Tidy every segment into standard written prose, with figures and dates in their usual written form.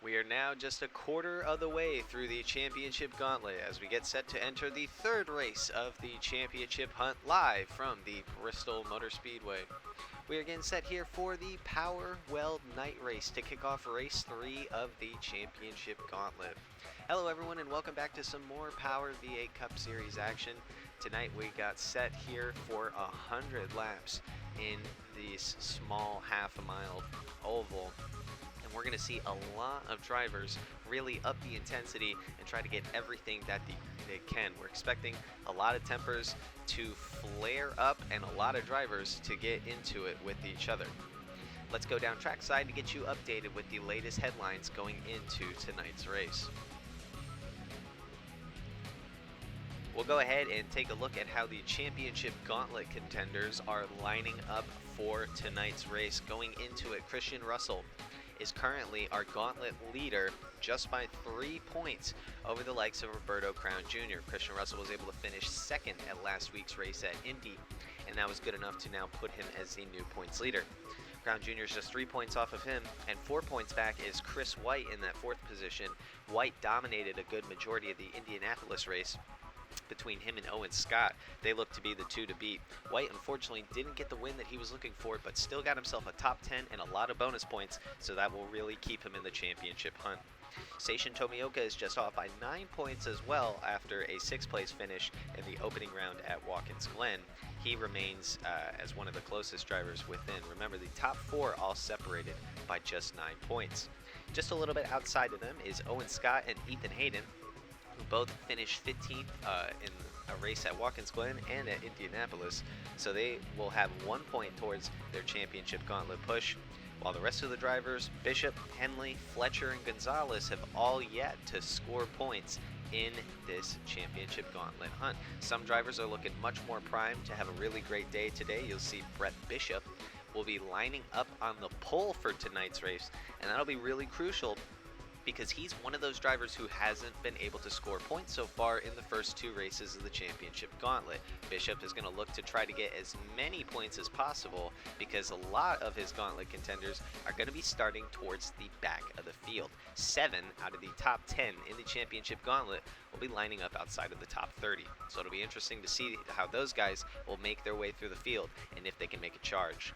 We are now just a quarter of the way through the Championship Gauntlet as we get set to enter the third race of the Championship Hunt live from the Bristol Motor Speedway. We are getting set here for the PowerWeld Night Race to kick off race 3 of the Championship Gauntlet. Hello everyone and welcome back to some more Power V8 Cup Series action. Tonight we got set here for 100 laps in this small half a mile oval. We're going to see a lot of drivers really up the intensity and try to get everything that they can. We're expecting a lot of tempers to flare up and a lot of drivers to get into it with each other. Let's go down trackside to get you updated with the latest headlines going into tonight's race. We'll go ahead and take a look at how the Championship Gauntlet contenders are lining up for tonight's race. Going into it, Christian Russell is currently our Gauntlet leader just by 3 points over the likes of Roberto Crown Jr. Christian Russell was able to finish second at last week's race at Indy, and that was good enough to now put him as the new points leader. Crown Jr. is just 3 points off of him, and 4 points back is Chris White in that fourth position. White dominated a good majority of the Indianapolis race. Between him and Owen Scott, they look to be the two to beat. White unfortunately didn't get the win that he was looking for, but still got himself a top 10 and a lot of bonus points, so that will really keep him in the championship hunt. Seishin Tomioka is just off by 9 points as well after a 6th place finish in the opening round at Watkins Glen. He remains as one of the closest drivers within. Remember, the top 4 all separated by just 9 points. Just a little bit outside of them is Owen Scott and Ethan Hayden, who both finished 15th in a race at Watkins Glen and at Indianapolis, so they will have 1 point towards their Championship Gauntlet push, while the rest of the drivers, Bishop, Henley, Fletcher, and Gonzalez, have all yet to score points in this Championship Gauntlet hunt. Some drivers are looking much more primed to have a really great day today. You'll see Brett Bishop will be lining up on the pole for tonight's race, and that'll be really crucial because he's one of those drivers who hasn't been able to score points so far in the first 2 races of the Championship Gauntlet. Bishop is going to look to try to get as many points as possible because a lot of his Gauntlet contenders are going to be starting towards the back of the field. 7 out of the top 10 in the Championship Gauntlet will be lining up outside of the top 30. So it'll be interesting to see how those guys will make their way through the field and if they can make a charge.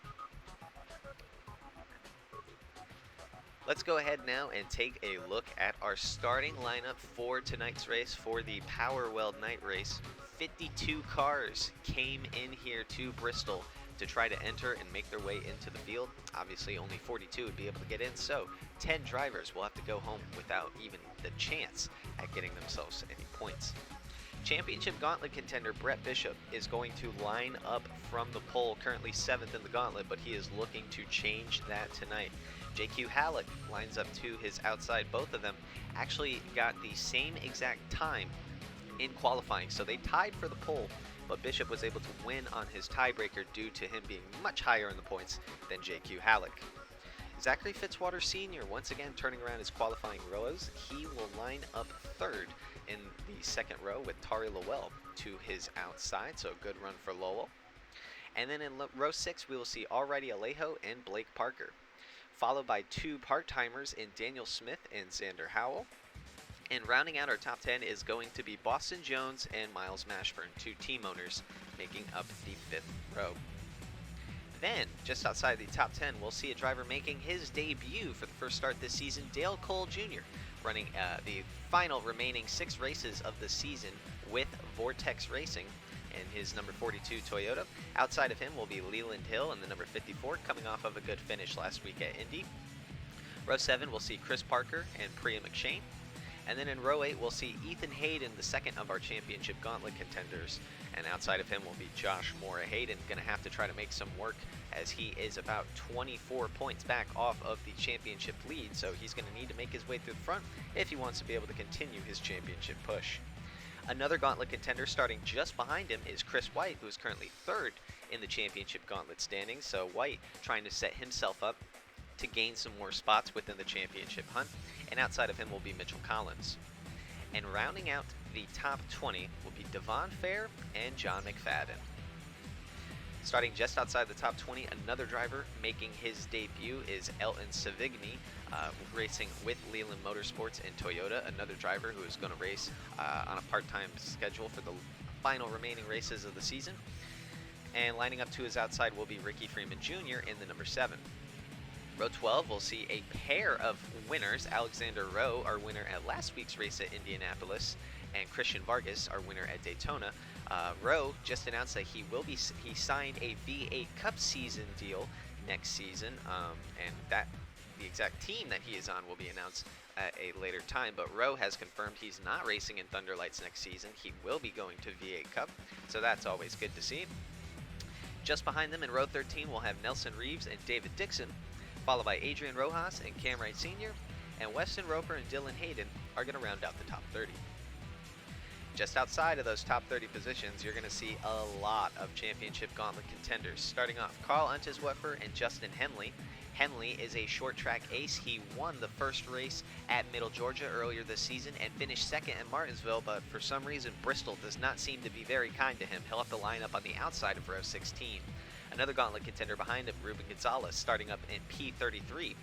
Let's go ahead now and take a look at our starting lineup for tonight's race for the PowerWeld Night Race. 52 cars came in here to Bristol to try to enter and make their way into the field. Obviously only 42 would be able to get in, so 10 drivers will have to go home without even the chance at getting themselves any points. Championship Gauntlet contender Brett Bishop is going to line up from the pole, currently 7th in the Gauntlet, but he is looking to change that tonight. JQ Halleck lines up to his outside. Both of them actually got the same exact time in qualifying, so they tied for the pole, but Bishop was able to win on his tiebreaker due to him being much higher in the points than JQ Halleck. Zachary Fitzwater Sr. once again turning around his qualifying rows. He will line up 3rd in the 2nd row with Tari Lowell to his outside, so a good run for Lowell. And then in row 6 we will see Alrighty Alejo and Blake Parker, followed by 2 part-timers in Daniel Smith and Xander Howell. And rounding out our top 10 is going to be Boston Jones and Miles Mashburn, 2 team owners, making up the 5th row. Then, just outside the top 10, we'll see a driver making his debut for the first start this season, Dale Cole Jr., running the final remaining 6 races of the season with Vortex Racing and his number 42 Toyota. Outside of him will be Leland Hill in the number 54, coming off of a good finish last week at Indy. Row 7, we'll see Chris Parker and Priya McShane. And then in row 8, we'll see Ethan Hayden, the 2nd of our Championship Gauntlet contenders. And outside of him will be Josh Mora. Hayden going to have to try to make some work as he is about 24 points back off of the championship lead. So he's going to need to make his way through the front if he wants to be able to continue his championship push. Another Gauntlet contender starting just behind him is Chris White, who is currently 3rd in the Championship Gauntlet standings. So White trying to set himself up to gain some more spots within the championship hunt. And outside of him will be Mitchell Collins. And rounding out the top 20 will be Devon Fair and John McFadden. Starting just outside the top 20, another driver making his debut is Elton Savigny, racing with Leland Motorsports and Toyota, another driver who is going to race on a part-time schedule for the final remaining races of the season. And lining up to his outside will be Ricky Freeman Jr. in the number 7. Row 12 will see a pair of winners. Alexander Rowe, our winner at last week's race at Indianapolis, and Christian Vargas, our winner at Daytona. Rowe just announced that he signed a V8 Cup season deal next season, and that the exact team that he is on will be announced at a later time. But Rowe has confirmed he's not racing in Thunderlights next season. He will be going to V8 Cup, so that's always good to see. Just behind them in row 13, we'll have Nelson Reeves and David Dixon, followed by Adrian Rojas and Cam Wright Sr., and Weston Roper and Dylan Hayden are going to round out the top 30. Just outside of those top 30 positions, you're going to see a lot of Championship Gauntlet contenders. Starting off, Carl Untersweffer and Justin Henley. Henley is a short track ace. He won the first race at Middle Georgia earlier this season and finished second at Martinsville, but for some reason Bristol does not seem to be very kind to him. He'll have to line up on the outside of row 16. Another Gauntlet contender behind him, Ruben Gonzalez, starting up in P33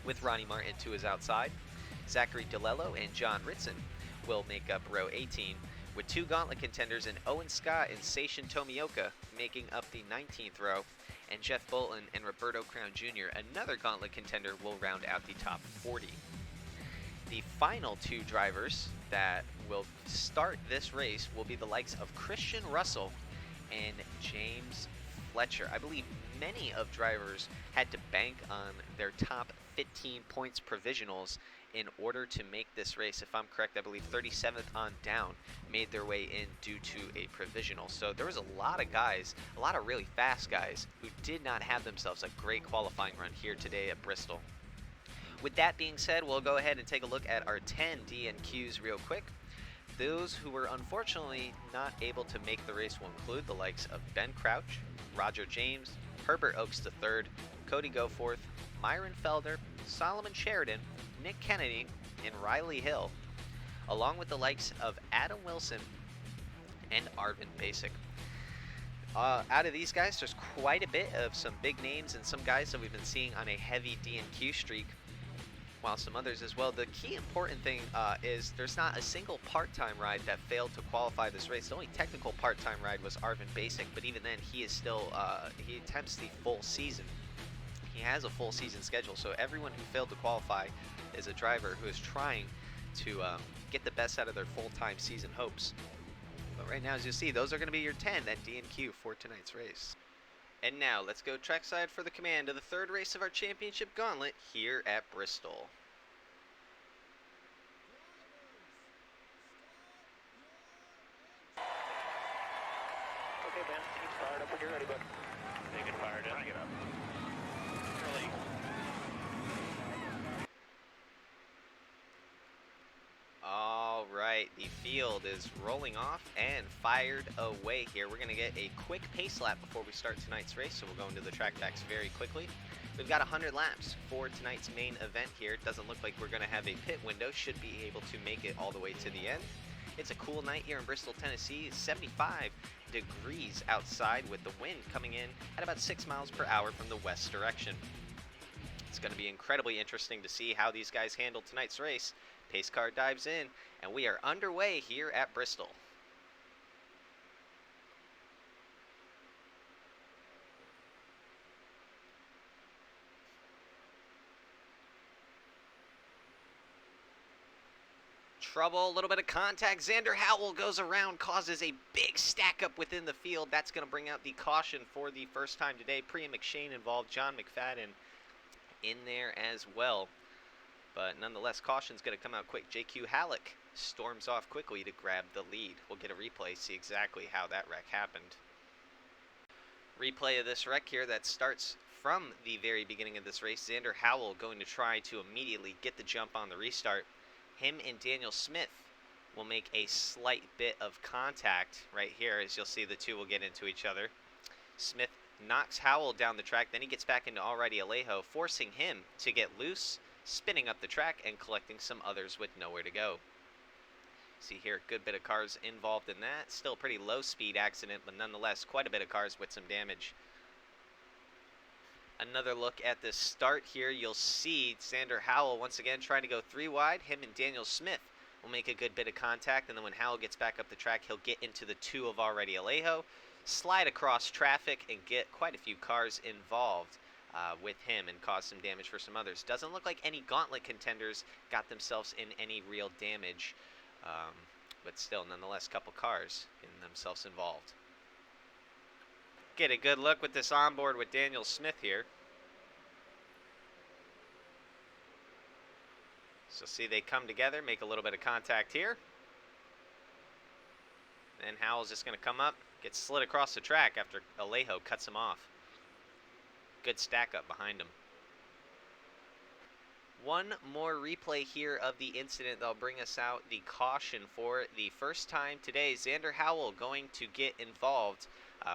with Ronnie Martin to his outside. Zachary DeLello and John Ritson will make up row 18, with two Gauntlet contenders in Owen Scott and Seishin Tomioka making up the 19th row, and Jeff Bolton and Roberto Crown Jr., another Gauntlet contender, will round out the top 40. The final two drivers that will start this race will be the likes of Christian Russell and James Fletcher. I believe many of drivers had to bank on their top 15 points provisionals in order to make this race. If I'm correct, I believe 37th on down made their way in due to a provisional. So there was a lot of guys, a lot of really fast guys, who did not have themselves a great qualifying run here today at Bristol. With that being said, we'll go ahead and take a look at our 10 DNQs real quick. Those who were unfortunately not able to make the race will include the likes of Ben Crouch, Roger James, Herbert Oakes III, Cody Goforth, Myron Felder, Solomon Sheridan, Nick Kennedy, and Riley Hill, along with the likes of Adam Wilson and Arvin Basic. Out of these guys, there's quite a bit of some big names and some guys that we've been seeing on a heavy DNQ streak, while some others as well. The key important thing is there's not a single part-time ride that failed to qualify this race. The only technical part-time ride was Arvin Basic, but even then he is still, he attempts the full season. He has a full season schedule, so everyone who failed to qualify is a driver who is trying to get the best out of their full-time season hopes. But right now, as you see, those are going to be your 10 at DNQ for tonight's race. And now, let's go trackside for the command of the third race of our Championship Gauntlet here at Bristol. Okay, Ben, keep fired up when you're ready, bud. They get fired up. Get up. Early. All right, the field is rolling off and fired away here. We're going to get a quick pace lap before we start tonight's race, so we'll go into the track facts very quickly. We've got 100 laps for tonight's main event here. It doesn't look like we're going to have a pit window. Should be able to make it all the way to the end. It's a cool night here in Bristol, Tennessee. It's 75 degrees outside with the wind coming in at about 6 miles per hour from the west direction. It's going to be incredibly interesting to see how these guys handle tonight's race. Pace car dives in, and we are underway here at Bristol. Trouble, a little bit of contact. Xander Howell goes around, causes a big stack up within the field. That's going to bring out the caution for the first time today. Priya McShane involved, John McFadden in there as well. But nonetheless, caution's going to come out quick. JQ Halleck storms off quickly to grab the lead. We'll get a replay, see exactly how that wreck happened. Replay of this wreck here that starts from the very beginning of this race. Xander Howell going to try to immediately get the jump on the restart. Him and Daniel Smith will make a slight bit of contact right here. As you'll see, the two will get into each other. Smith knocks Howell down the track. Then he gets back into Alrighty Alejo, forcing him to get loose, spinning up the track and collecting some others with nowhere to go. See here, good bit of cars involved in that. Still a pretty low speed accident, but nonetheless quite a bit of cars with some damage. Another look at the start here. You'll see Xander Howell once again trying to go 3 wide. Him and Daniel Smith will make a good bit of contact, and then when Howell gets back up the track, he'll get into the 2 of already Alejo, slide across traffic, and get quite a few cars involved with him and cause some damage for some others. Doesn't look like any Gauntlet contenders got themselves in any real damage, but still, nonetheless, a couple cars getting themselves involved. Get a good look with this onboard with Daniel Smith here. So see, they come together, make a little bit of contact here. And Howell's just going to come up, get slid across the track after Alejo cuts him off. Good stack up behind him. One more replay here of the incident that'll bring us out the caution for the first time today. Xander Howell going to get involved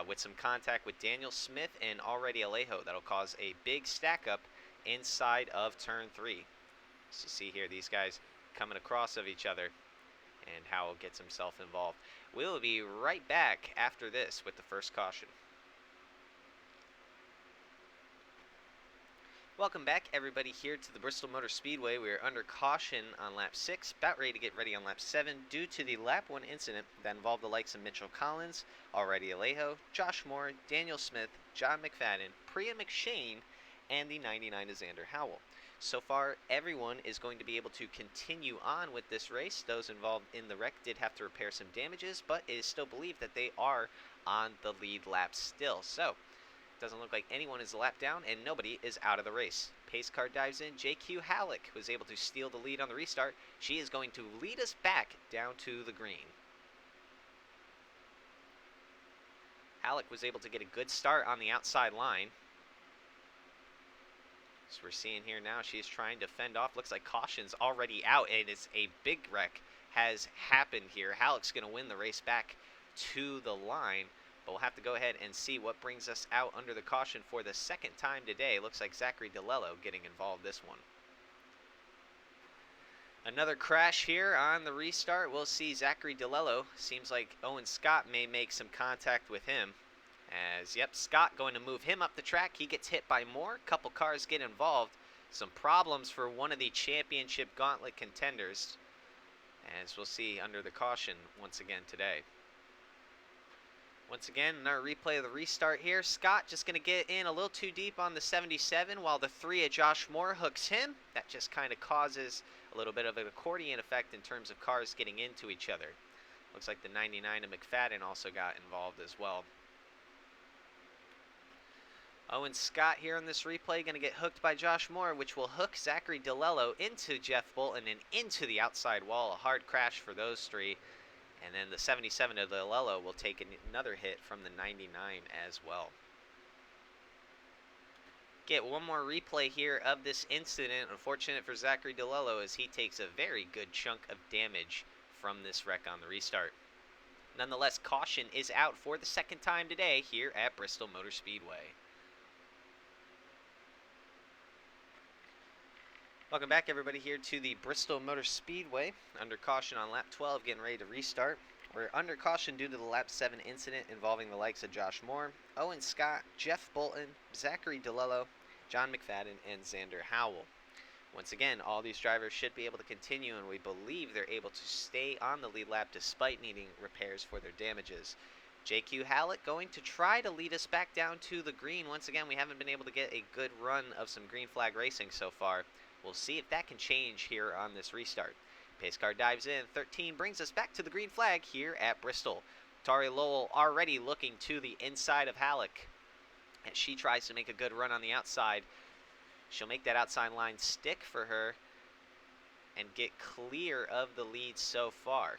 with some contact with Daniel Smith and already Alejo. That'll cause a big stack up inside of turn 3. So you see here, these guys coming across of each other, and Howell gets himself involved. We'll be right back after this with the first caution. Welcome back, everybody, here to the Bristol Motor Speedway. We are under caution on lap 6, about ready to get ready on lap 7 due to the lap 1 incident that involved the likes of Mitchell Collins, already Alejo, Josh Moore, Daniel Smith, John McFadden, Priya McShane, and the 99 of Xander Howell. So far, everyone is going to be able to continue on with this race. Those involved in the wreck did have to repair some damages, but it is still believed that they are on the lead lap still. So, doesn't look like anyone is a lap down, and nobody is out of the race. Pace car dives in. JQ Halleck was able to steal the lead on the restart. She is going to lead us back down to the green. Halleck was able to get a good start on the outside line. As we're seeing here now, she's trying to fend off. Looks like caution's already out, and it's a big wreck has happened here. Halleck's going to win the race back to the line, but we'll have to go ahead and see what brings us out under the caution for the second time today. Looks like Zachary DeLello getting involved this one. Another crash here on the restart. We'll see Zachary DeLello. Seems like Owen Scott may make some contact with him. As, yep, Scott going to move him up the track. He gets hit by Moore. Couple cars get involved. Some problems for one of the Championship Gauntlet contenders, as we'll see under the caution once again today. Once again, another replay of the restart here. Scott just going to get in a little too deep on the 77, while the 3 of Josh Moore hooks him. That just kind of causes a little bit of an accordion effect in terms of cars getting into each other. Looks like the 99 of McFadden also got involved as well. Owen Scott here on this replay going to get hooked by Josh Moore, which will hook Zachary DeLello into Jeff Bolton and into the outside wall. A hard crash for those 3. And then the 77 of DeLello will take another hit from the 99 as well. Get one more replay here of this incident. Unfortunate for Zachary DeLello, as he takes a very good chunk of damage from this wreck on the restart. Nonetheless, caution is out for the second time today here at Bristol Motor Speedway. Welcome back, everybody, here to the Bristol Motor Speedway. Under caution on lap 12, getting ready to restart. We're under caution due to the lap 7 incident involving the likes of Josh Moore, Owen Scott, Jeff Bolton, Zachary DeLello, John McFadden, and Xander Howell. Once again, all these drivers should be able to continue, and we believe they're able to stay on the lead lap despite needing repairs for their damages. JQ Halleck going to try to lead us back down to the green. Once again, we haven't been able to get a good run of some green flag racing so far. We'll see if that can change here on this restart. Pace car dives in. 13 brings us back to the green flag here at Bristol. Tari Lowell already looking to the inside of Halleck as she tries to make a good run on the outside. She'll make that outside line stick for her and get clear of the lead so far.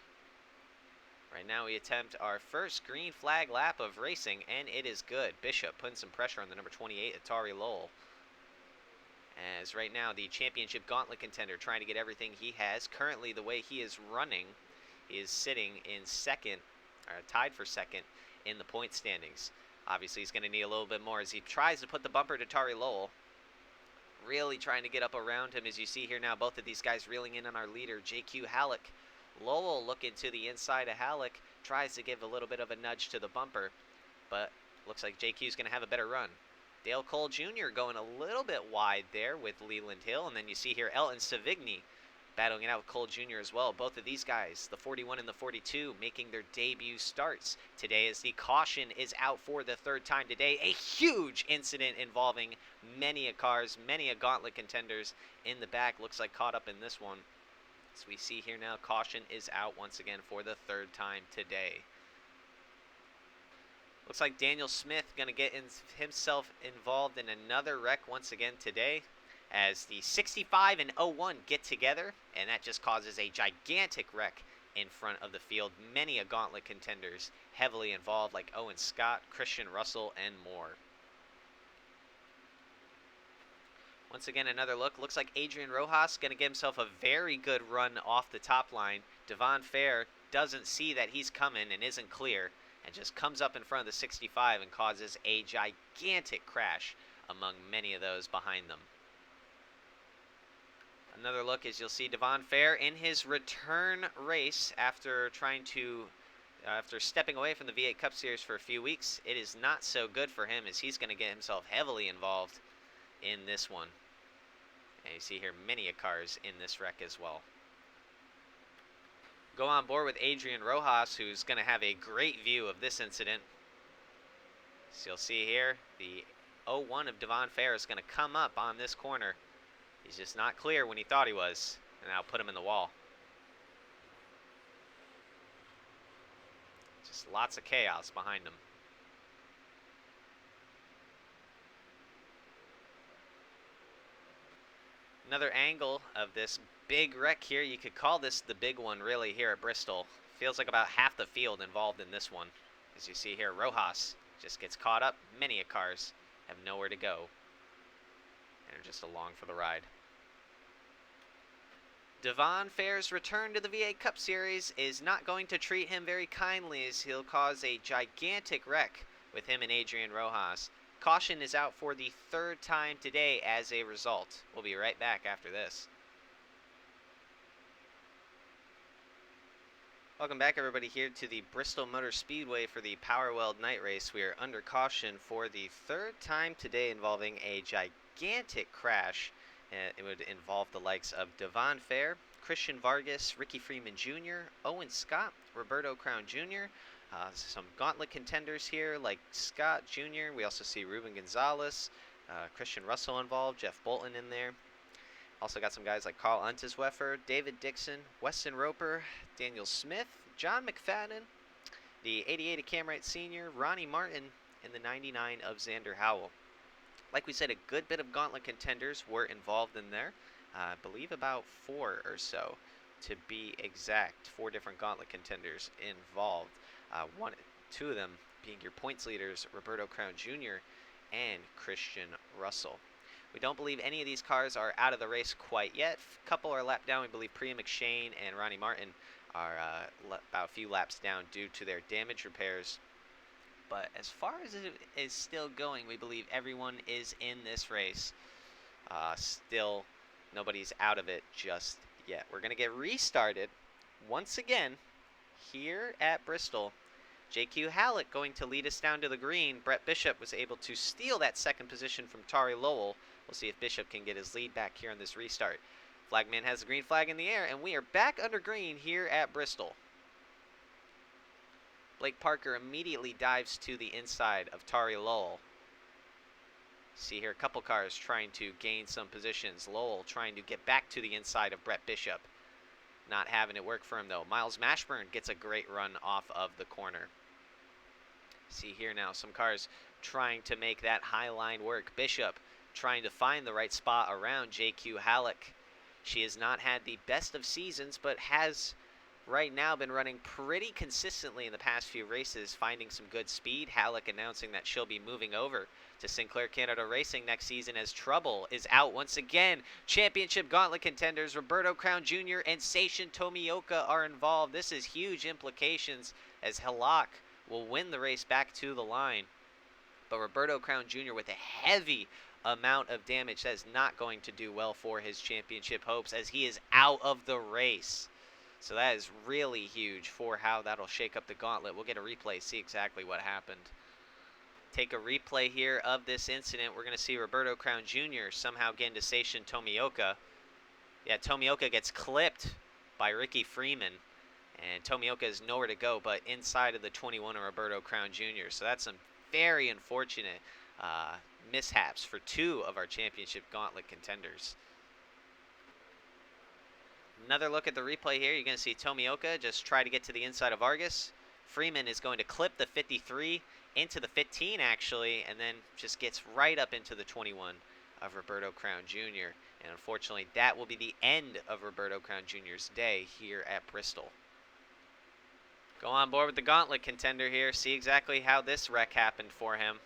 Right now we attempt our first green flag lap of racing, and it is good. Bishop putting some pressure on the number 28, Atari Lowell. As right now, the Championship Gauntlet contender trying to get everything he has. Currently, the way he is running, he is sitting in second, or tied for second, in the point standings. Obviously, he's going to need a little bit more as he tries to put the bumper to Tari Lowell. Really trying to get up around him, as you see here now, both of these guys reeling in on our leader, JQ Halleck. Lowell looking to the inside of Halleck, tries to give a little bit of a nudge to the bumper, but looks like JQ's going to have a better run. Dale Cole Jr. going a little bit wide there with Leland Hill. And then you see here Elton Savigny battling it out with Cole Jr. as well. Both of these guys, the 41 and the 42, making their debut starts today as the caution is out for the third time today. A huge incident involving many a cars, many a gauntlet contenders in the back. Looks like caught up in this one. As we see here now, caution is out once again for the third time today. Looks like Daniel Smith going to get himself involved in another wreck once again today as the 65 and 01 get together, and that just causes a gigantic wreck in front of the field. Many a gauntlet contenders heavily involved like Owen Scott, Christian Russell, and more. Once again, another look. Looks like Adrian Rojas going to get himself a very good run off the top line. Devon Fair doesn't see that he's coming and isn't clear, and just comes up in front of the 65 and causes a gigantic crash among many of those behind them. Another look is you'll see Devon Fair in his return race after stepping away from the V8 Cup Series for a few weeks. It is not so good for him as he's going to get himself heavily involved in this one. And you see here many cars in this wreck as well. Go on board with Adrian Rojas, who's going to have a great view of this incident. So you'll see here the 01 of Devon Fair is going to come up on this corner. He's just not clear when he thought he was, and I'll put him in the wall. Just lots of chaos behind him. Another angle of this big wreck here. You could call this the big one really here at Bristol. Feels like about half the field involved in this one. As you see here, Rojas just gets caught up. Many a cars have nowhere to go and are just along for the ride. Devon Fair's return to the V8 Cup Series is not going to treat him very kindly as he'll cause a gigantic wreck with him and Adrian Rojas. Caution is out for the third time today as a result. We'll be right back after this. Welcome back, everybody, here to the Bristol Motor Speedway for the PowerWeld night race. We are under caution for the third time today involving a gigantic crash. It would involve the likes of Devon Fair, Christian Vargas, Ricky Freeman Jr., Owen Scott, Roberto Crown Jr., some gauntlet contenders here like Scott Jr. We also see Ruben Gonzalez, Christian Russell involved, Jeff Bolton in there. Also got some guys like Carl Untersweffer, David Dixon, Weston Roper, Daniel Smith, John McFadden, the 88 of Cam Wright Sr., Ronnie Martin, and the 99 of Xander Howell. Like we said, a good bit of gauntlet contenders were involved in there. I believe about 4 or so, to be exact. 4 different gauntlet contenders involved. 2 of them being your points leaders, Roberto Crown Jr. and Christian Russell. We don't believe any of these cars are out of the race quite yet. A couple are lapped down. We believe Priya McShane and Ronnie Martin are about a few laps down due to their damage repairs. But as far as it is still going, we believe everyone is in this race. Still, nobody's out of it just yet. We're going to get restarted once again here at Bristol. JQ Hallett going to lead us down to the green. Brett Bishop was able to steal that second position from Tari Lowell. We'll see if Bishop can get his lead back here on this restart. Flagman has the green flag in the air, and we are back under green here at Bristol. Blake Parker immediately dives to the inside of Tari Lowell. See here a couple cars trying to gain some positions. Lowell trying to get back to the inside of Brett Bishop. Not having it work for him though. Miles Mashburn gets a great run off of the corner. See here now some cars trying to make that high line work. Bishop trying to find the right spot around JQ Halleck. She has not had the best of seasons, but has right now been running pretty consistently in the past few races, finding some good speed. Halleck announcing that she'll be moving over to Sinclair Canada Racing next season as trouble is out once again. Championship Gauntlet contenders Roberto Crown Jr. and Seishin Tomioka are involved. This is huge implications as Halleck will win the race back to the line. But Roberto Crown Jr. with a heavy amount of damage, that is not going to do well for his championship hopes as he is out of the race. So that is really huge for how that'll shake up the gauntlet. We'll get a replay, see exactly what happened. take a replay here of this incident. We're going to see Roberto Crown Jr. somehow get into Seishin Tomioka. Yeah, Tomioka gets clipped by Ricky Freeman, and Tomioka is nowhere to go but inside of the 21 of Roberto Crown Jr. So that's some very unfortunate mishaps for two of our championship gauntlet contenders. Another look at the replay here. You're going to see Tomioka just try to get to the inside of Vargas. Freeman is going to clip the 53 into the 15 actually, and then just gets right up into the 21 of Roberto Crown Jr. And unfortunately, that will be the end of Roberto Crown Jr.'s day here at Bristol. Go on board with the gauntlet contender here. See exactly how this wreck happened for him.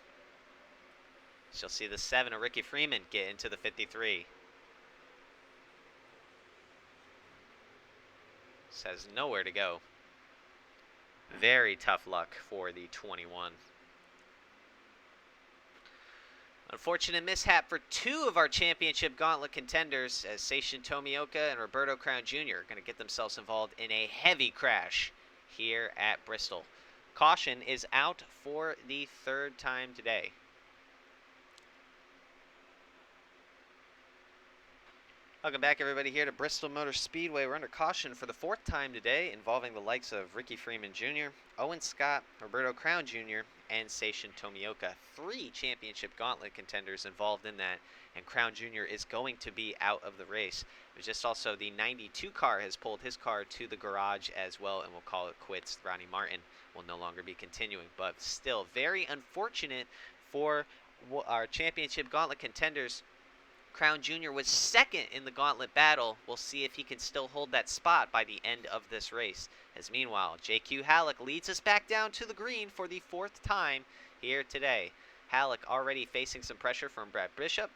She'll see the 7 of Ricky Freeman get into the 53. Says nowhere to go. Very tough luck for the 21. Unfortunate mishap for two of our championship gauntlet contenders, as Seishin Tomioka and Roberto Crown Jr. are going to get themselves involved in a heavy crash here at Bristol. Caution is out for the third time today. Welcome back, everybody, here to Bristol Motor Speedway. We're under caution for the fourth time today, involving the likes of Ricky Freeman Jr., Owen Scott, Roberto Crown Jr., and Seishin Tomioka. 3 championship gauntlet contenders involved in that, and Crown Jr. is going to be out of the race. There's just also the 92 car has pulled his car to the garage as well, and we'll call it quits. Ronnie Martin will no longer be continuing, but still very unfortunate for our championship gauntlet contenders. Crown Jr. was second in the gauntlet battle. We'll see if he can still hold that spot by the end of this race. As meanwhile, JQ Halleck leads us back down to the green for the 4th time here today. Halleck already facing some pressure from Brad Bishop,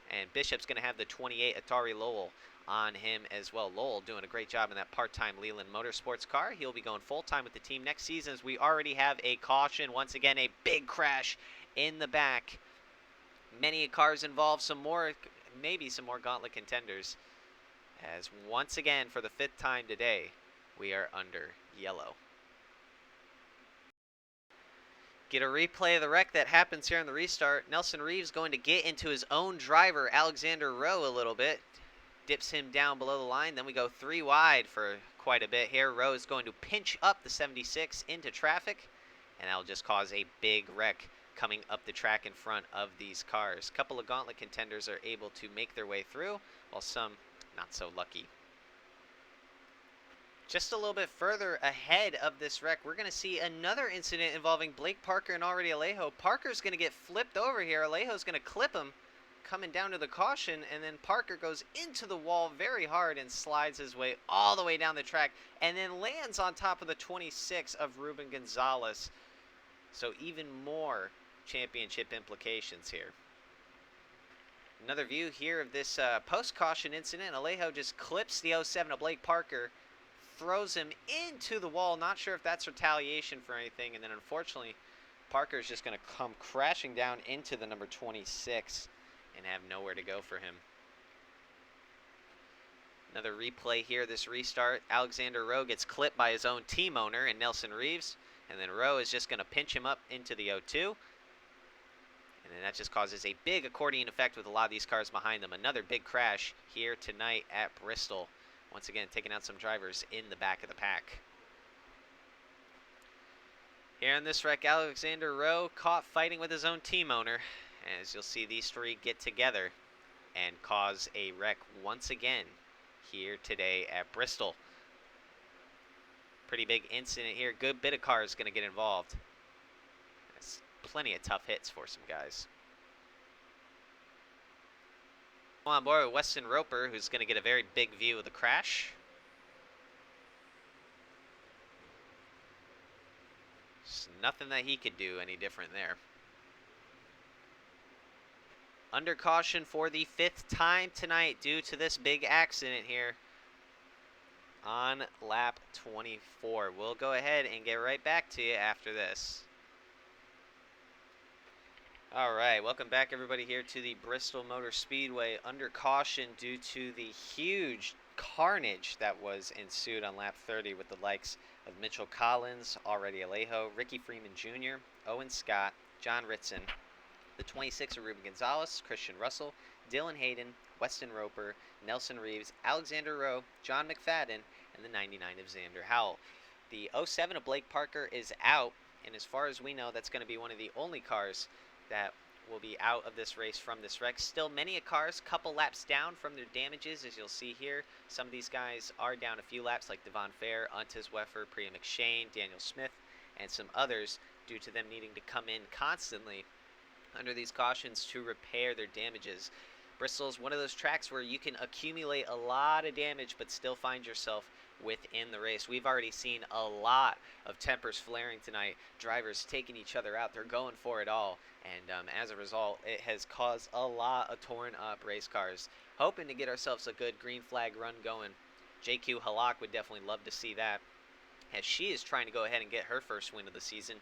and Bishop's going to have the 28 Atari Lowell on him as well. Lowell doing a great job in that part-time Leland Motorsports car. He'll be going full-time with the team next season, as we already have a caution. Once again, a big crash in the back. Many cars involved, maybe some more gauntlet contenders, as once again for the 5th time today we are under yellow. Get a replay of the wreck that happens here on the restart. Nelson Reeves going to get into his own driver, Alexander Rowe, a little bit. Dips him down below the line. Then we go 3 wide for quite a bit here. Rowe is going to pinch up the 76 into traffic, and that'll just cause a big wreck coming up the track in front of these cars. A couple of gauntlet contenders are able to make their way through, while some not so lucky. Just a little bit further ahead of this wreck, we're going to see another incident involving Blake Parker and already Alejo. Parker's going to get flipped over here. Alejo's going to clip him coming down to the caution, and then Parker goes into the wall very hard and slides his way all the way down the track, and then lands on top of the 26 of Ruben Gonzalez. So even more championship implications here. Another view here of this post-caution incident. Alejo just clips the 07 of Blake Parker, throws him into the wall. Not sure if that's retaliation for anything, and then unfortunately Parker's just going to come crashing down into the number 26 and have nowhere to go for him. Another replay here, this restart. Alexander Rowe gets clipped by his own team owner and Nelson Reeves, and then Rowe is just going to pinch him up into the 02. And then that just causes a big accordion effect with a lot of these cars behind them. Another big crash here tonight at Bristol. Once again, taking out some drivers in the back of the pack. Here in this wreck, Alexander Rowe caught fighting with his own team owner. As you'll see, these 3 get together and cause a wreck once again here today at Bristol. Pretty big incident here. Good bit of cars going to get involved. That's plenty of tough hits for some guys. On board with Weston Roper, who's going to get a very big view of the crash. There's nothing that he could do any different there. Under caution for the 5th time tonight due to this big accident here on lap 24. We'll go ahead and get right back to you after this. All right, welcome back, everybody, here to the Bristol Motor Speedway. Under caution due to the huge carnage that was ensued on lap 30 with the likes of Mitchell Collins, already Alejo, Ricky Freeman Jr., Owen Scott, John Ritson. The 26 are Ruben Gonzalez, Christian Russell, Dylan Hayden, Weston Roper, Nelson Reeves, Alexander Rowe, John McFadden, and the 99 of Xander Howell. The 07 of Blake Parker is out, and as far as we know, that's going to be one of the only cars that will be out of this race from this wreck. Still many cars, couple laps down from their damages, as you'll see here. Some of these guys are down a few laps, like Devon Fair, Untes Weffer, Priya McShane, Daniel Smith, and some others, due to them needing to come in constantly under these cautions to repair their damages. Bristol is one of those tracks where you can accumulate a lot of damage but still find yourself within the race. We've already seen a lot of tempers flaring tonight, drivers taking each other out. They're going for it all, and as a result, it has caused a lot of torn up race cars. Hoping to get ourselves a good green flag run going. JQ Halak would definitely love to see that, as she is trying to go ahead and get her first win of the season,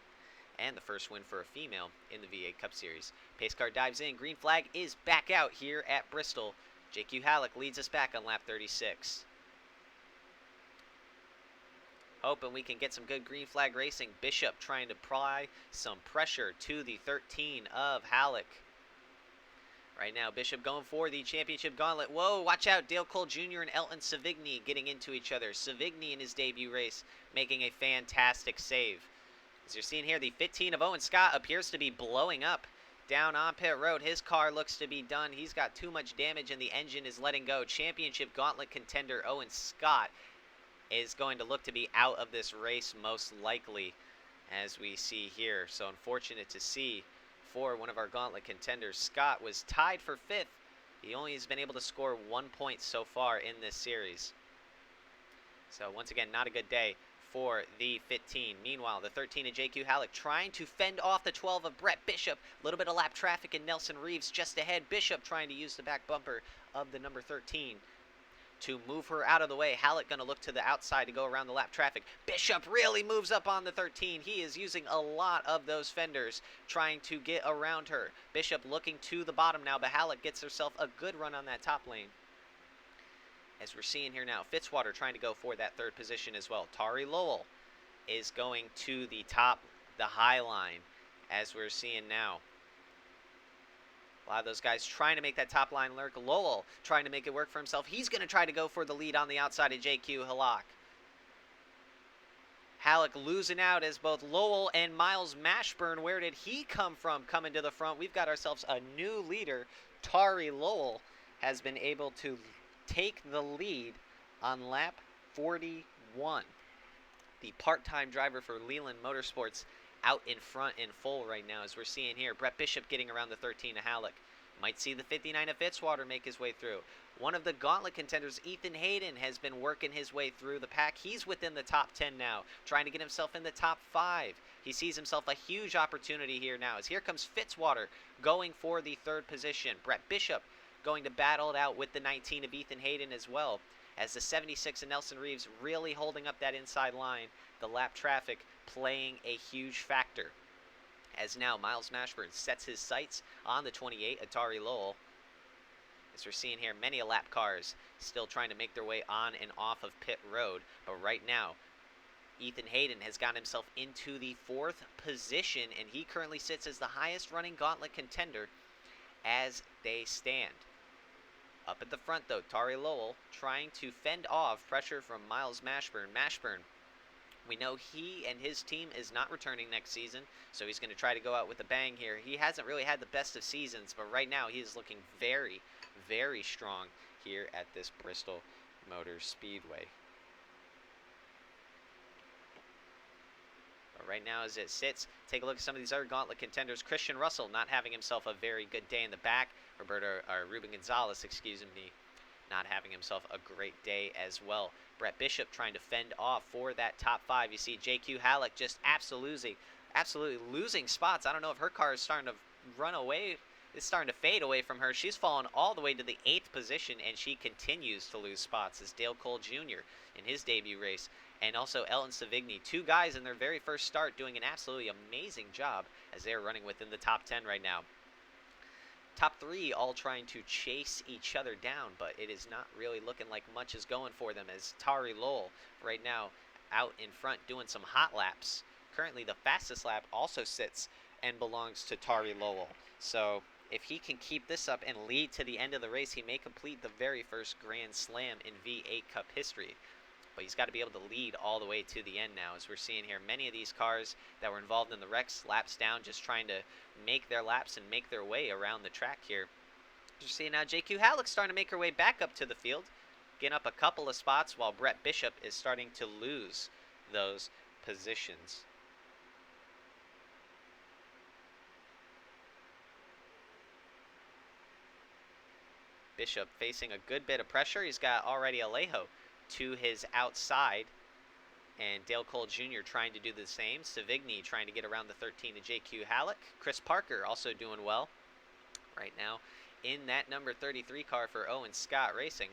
and the first win for a female in the V8 Cup Series. Pace car dives in. Green flag is back out here at Bristol. JQ Halleck leads us back on lap 36. Hoping we can get some good green flag racing. Bishop trying to apply some pressure to the 13 of Halleck. Right now, Bishop going for the championship gauntlet. Whoa, watch out. Dale Cole Jr. and Elton Savigny getting into each other. Savigny in his debut race making a fantastic save. As you're seeing here, the 15 of Owen Scott appears to be blowing up down on pit road. His car looks to be done. He's got too much damage and the engine is letting go. Championship Gauntlet contender Owen Scott is going to look to be out of this race most likely, as we see here. So unfortunate to see for one of our Gauntlet contenders. Scott was tied for 5th. He only has been able to score 1 point so far in this series. So once again, not a good day for the 15. Meanwhile, the 13 of JQ Halleck trying to fend off the 12 of Brett Bishop. A little bit of lap traffic and Nelson Reeves just ahead. Bishop trying to use the back bumper of the number 13 to move her out of the way. Halleck going to look to the outside to go around the lap traffic. Bishop really moves up on the 13. He is using a lot of those fenders trying to get around her. Bishop looking to the bottom now, but Halleck gets herself a good run on that top lane. As we're seeing here now, Fitzwater trying to go for that 3rd position as well. Tari Lowell is going to the top, the high line, as we're seeing now. A lot of those guys trying to make that top line lurk. Lowell trying to make it work for himself. He's going to try to go for the lead on the outside of JQ Halleck. Halleck losing out as both Lowell and Miles Mashburn. Where did he come from coming to the front? We've got ourselves a new leader. Tari Lowell has been able to take the lead on lap 41. The part-time driver for Leland Motorsports out in front in full right now, as we're seeing here. Brett Bishop getting around the 13 of Halleck. Might see the 59 of Fitzwater make his way through. One of the Gauntlet contenders, Ethan Hayden, has been working his way through the pack. He's within the top 10 now, trying to get himself in the top 5. He sees himself a huge opportunity here now, as here comes Fitzwater going for the 3rd position. Brett Bishop going to battle it out with the 19 of Ethan Hayden as well, as the 76 of Nelson Reeves really holding up that inside line. The lap traffic playing a huge factor, as now Miles Mashburn sets his sights on the 28, Atari Lowell. As we're seeing here, many a lap cars still trying to make their way on and off of pit road, but right now Ethan Hayden has gotten himself into the 4th position, and he currently sits as the highest running Gauntlet contender as they stand. Up at the front, though, Tari Lowell trying to fend off pressure from Miles Mashburn. Mashburn, we know he and his team is not returning next season, so he's going to try to go out with a bang here. He hasn't really had the best of seasons, but right now he is looking very, very strong here at this Bristol Motor Speedway. But right now, as it sits, take a look at some of these other Gauntlet contenders. Christian Russell not having himself a very good day in the back. Ruben Gonzalez, not having himself a great day as well. Brett Bishop trying to fend off for that top 5. You see JQ Halleck just absolutely losing spots. I don't know if her car is starting to run away. It's starting to fade away from her. She's fallen all the way to the 8th position, and she continues to lose spots, as Dale Cole Jr. in his debut race, and also Elton Savigny. 2 guys in their very first start doing an absolutely amazing job, as they're running within the top 10 right now. Top 3 all trying to chase each other down, but it is not really looking like much is going for them, as Tari Lowell right now out in front doing some hot laps. Currently the fastest lap also sits and belongs to Tari Lowell. So if he can keep this up and lead to the end of the race, he may complete the very first Grand Slam in V8 Cup history. But he's got to be able to lead all the way to the end now, as we're seeing here. Many of these cars that were involved in the wrecks, laps down, just trying to make their laps and make their way around the track here. You're seeing now JQ Halleck's starting to make her way back up to the field, getting up a couple of spots, while Brett Bishop is starting to lose those positions. Bishop facing a good bit of pressure. He's got already Alejo to his outside, and Dale Cole Jr. trying to do the same. Savigny trying to get around the 13 to JQ Halleck. Chris Parker also doing well right now in that number 33 car for Owen Scott Racing.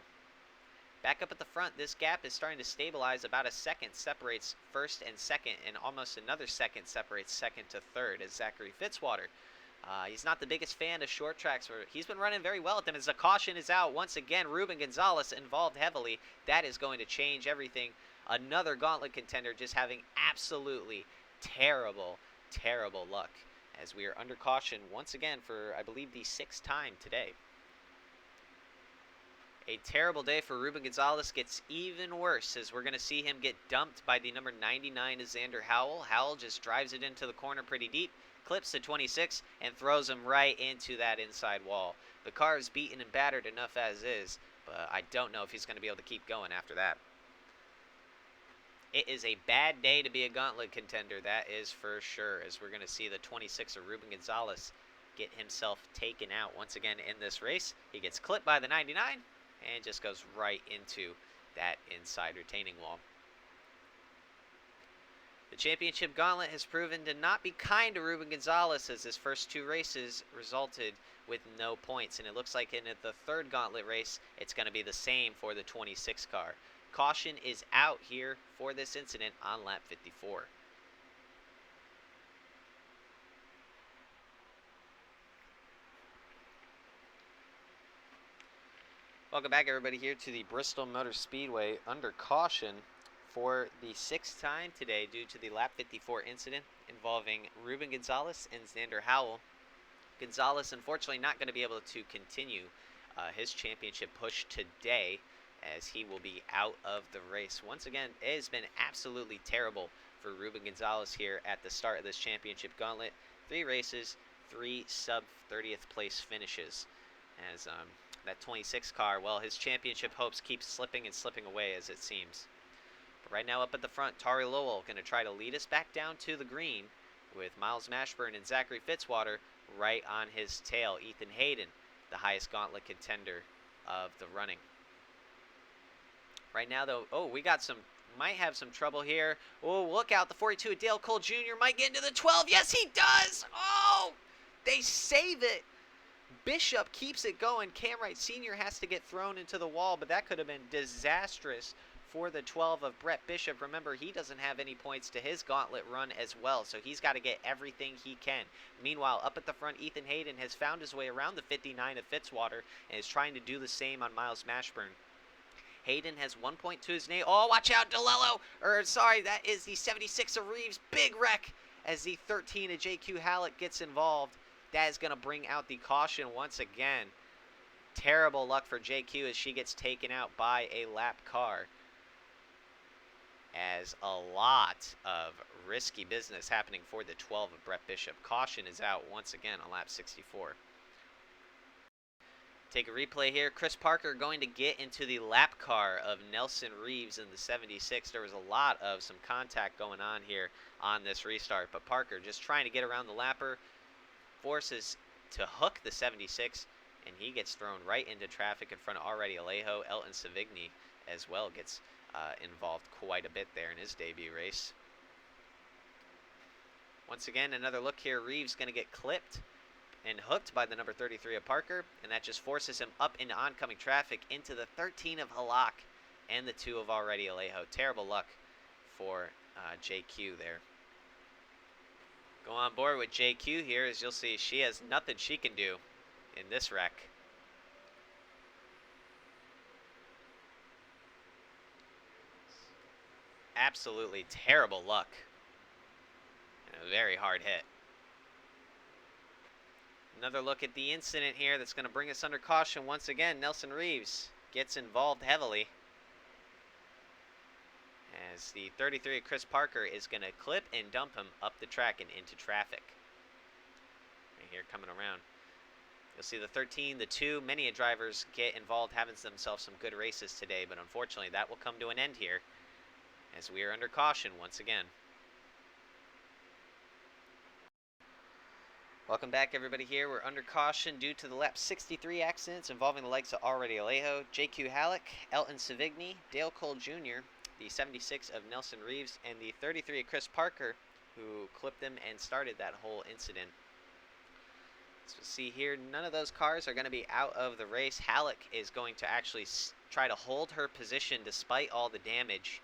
Back up at the front, this gap is starting to stabilize. About a second separates first and second, and almost another second separates second to third as Zachary Fitzwater. He's not the biggest fan of short tracks. He's been running very well at them as the caution is out. Once again, Ruben Gonzalez involved heavily. That is going to change everything. Another gauntlet contender just having absolutely terrible, terrible luck, as we are under caution once again for, I believe, the 6th time today. A terrible day for Ruben Gonzalez. Gets even worse as we're going to see him get dumped by the number 99 Xander Howell. Howell just drives it into the corner pretty deep, clips the 26, and throws him right into that inside wall. The car is beaten and battered enough as is, but I don't know if he's going to be able to keep going after that. It is a bad day to be a gauntlet contender, that is for sure, as we're going to see the 26 of Ruben Gonzalez get himself taken out once again in this race. He gets clipped by the 99 and just goes right into that inside retaining wall. The Championship Gauntlet has proven to not be kind to Ruben Gonzalez, as his first 2 races resulted with no points. And it looks like in the 3rd Gauntlet race, it's going to be the same for the 26 car. Caution is out here for this incident on lap 54. Welcome back, everybody, here to the Bristol Motor Speedway under caution for the 6th time today due to the lap 54 incident involving Ruben Gonzalez and Xander Howell. Gonzalez, unfortunately, not going to be able to continue his championship push today, as he will be out of the race. Once again, it has been absolutely terrible for Ruben Gonzalez here at the start of this Championship Gauntlet. 3 races, 3 sub-30th place finishes, as that 26 car, well, his championship hopes keep slipping and slipping away, as it seems. But right now up at the front, Tari Lowell going to try to lead us back down to the green with Miles Mashburn and Zachary Fitzwater right on his tail. Ethan Hayden, the highest gauntlet contender of the running. Right now, though, might have some trouble here. Oh, look out, the 42 of Dale Cole Jr. might get into the 12. Yes, he does! Oh, they save it. Bishop keeps it going. Cam Wright Sr. has to get thrown into the wall, but that could have been disastrous for the 12 of Brett Bishop. Remember, he doesn't have any points to his gauntlet run as well, so he's got to get everything he can. Meanwhile, up at the front, Ethan Hayden has found his way around the 59 of Fitzwater and is trying to do the same on Miles Mashburn. Hayden has 1 point to his name. Oh, watch out, that is the 76 of Reeves. Big wreck as the 13 of JQ Halleck gets involved. That is going to bring out the caution once again. Terrible luck for JQ as she gets taken out by a lap car, as a lot of risky business happening for the 12 of Brett Bishop. Caution is out once again on lap 64. Take a replay here. Chris Parker going to get into the lap car of Nelson Reeves in the 76. There was a lot of some contact going on here on this restart, but Parker just trying to get around the lapper, forces to hook the 76, and he gets thrown right into traffic in front of already Alejo. Elton Savigny as well gets involved quite a bit there in his debut race. Once again, another look here. Reeves going to get clipped and hooked by the number 33 of Parker, and that just forces him up into oncoming traffic into the 13 of Halak and the 2 of already Alejo. Terrible luck for JQ there. Go on board with JQ here, as you'll see she has nothing she can do in this wreck. Absolutely terrible luck and a very hard hit. Another look at the incident here that's going to bring us under caution once again. Nelson Reeves gets involved heavily as the 33 of Chris Parker is going to clip and dump him up the track and into traffic. Right here coming around. You'll see the 13, the 2, many drivers get involved, having themselves some good races today, but unfortunately that will come to an end here as we are under caution once again. Welcome back, everybody. Here we're under caution due to the lap 63 accidents involving the likes of Already Alejo, J.Q. Halleck, Elton Savigny, Dale Cole Jr., the 76 of Nelson Reeves, and the 33 of Chris Parker, who clipped them and started that whole incident. So see here, none of those cars are going to be out of the race. Halleck is going to actually try to hold her position despite all the damage